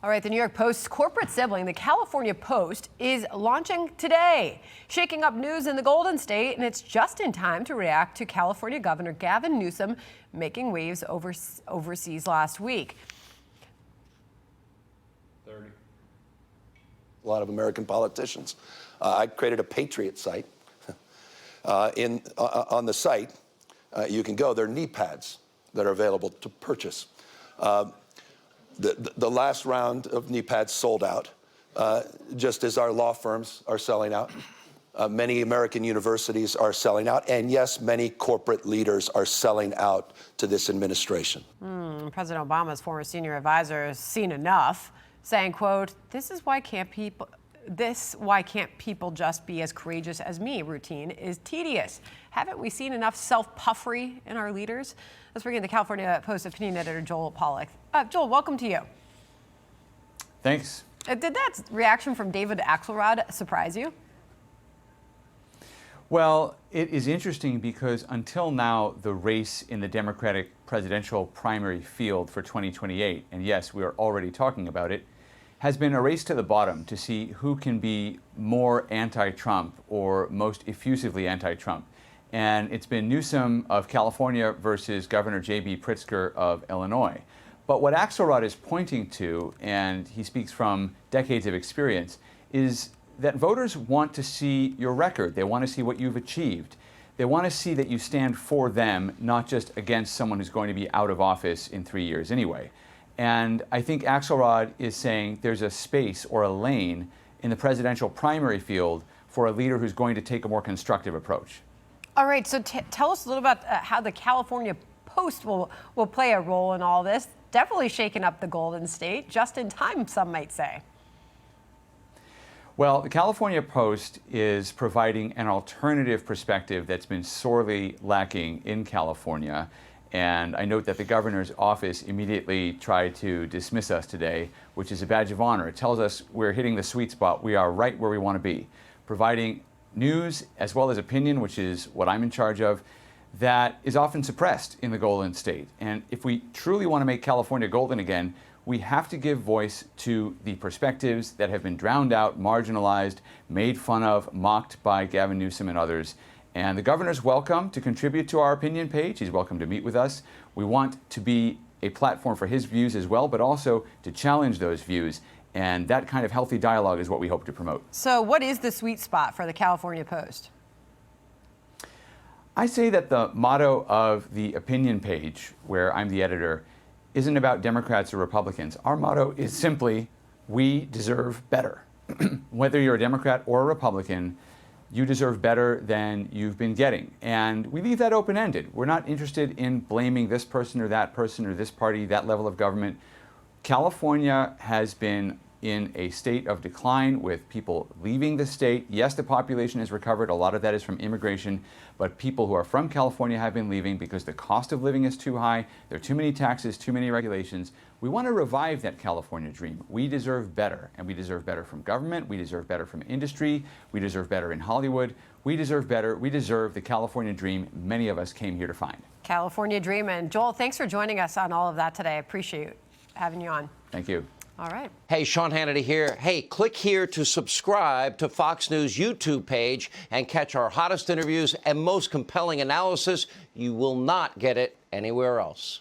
All right, the New York Post's corporate sibling, the California Post, is launching today, shaking up news in the Golden State, and it's just in time to react to California Governor Gavin Newsom making waves overseas last week. 30. A lot of American politicians. I created a Patriot site. On the site, you can go. There are knee pads that are available to purchase. The last round of knee pads sold out, just as our law firms are selling out. Many American universities are selling out, and yes, many corporate leaders are selling out to this administration. President Obama's former senior advisor has seen enough, saying, quote, "This is why can't people just be as courageous as me? Routine is tedious." Haven't we seen enough self-puffery in our leaders? Let's bring in the California Post opinion editor, Joel Pollack. Joel, welcome to you. Thanks. Did that reaction from David Axelrod surprise you? Well, it is interesting because until now, the race in the Democratic presidential primary field for 2028, and yes, we are already talking about it, has been a race to the bottom to see who can be more anti-Trump or most effusively anti-Trump. And it's been Newsom of California versus Governor J.B. Pritzker of Illinois. But what Axelrod is pointing to, and he speaks from decades of experience, is that voters want to see your record. They want to see what you've achieved. They want to see that you stand for them, not just against someone who's going to be out of office in 3 years anyway. And I think Axelrod is saying there's a space or a lane in the presidential primary field for a leader who's going to take a more constructive approach. All right, so tell us a little about how the California Post will play a role in all this. Definitely shaking up the Golden State, just in time, some might say. Well, the California Post is providing an alternative perspective that's been sorely lacking in California. And I note that the governor's office immediately tried to dismiss us today, which is a badge of honor. It tells us we're hitting the sweet spot. We are right where we want to be, providing news as well as opinion, which is what I'm in charge of, that is often suppressed in the Golden State. And if we truly want to make California golden again, we have to give voice to the perspectives that have been drowned out, marginalized, made fun of, mocked by Gavin Newsom and others. And the governor's welcome to contribute to our opinion page. He's welcome to meet with us. We want to be a platform for his views as well, but also to challenge those views. And that kind of healthy dialogue is what we hope to promote. So what is the sweet spot for the California Post? I say that the motto of the opinion page, where I'm the editor, isn't about Democrats or Republicans. Our motto is simply, we deserve better. Whether you're a Democrat or a Republican, you deserve better than you've been getting. And we leave that open-ended. We're not interested in blaming this person or this party, that level of government. California has been in a state of decline with people leaving the state. Yes, the population has recovered. A lot of that is from immigration, but people who are from California have been leaving because the cost of living is too high. There are too many taxes, too many regulations. We want to revive that California dream. We deserve better, and we deserve better from government. We deserve better from industry. We deserve better in Hollywood. We deserve better. We deserve the California dream many of us came here to find. California dream. And Joel, thanks for joining us on all of that today. I appreciate having you on. Thank you. All right. Hey, Sean Hannity here. Hey, click here to subscribe to Fox News YouTube page and catch our hottest interviews and most compelling analysis. You will not get it anywhere else.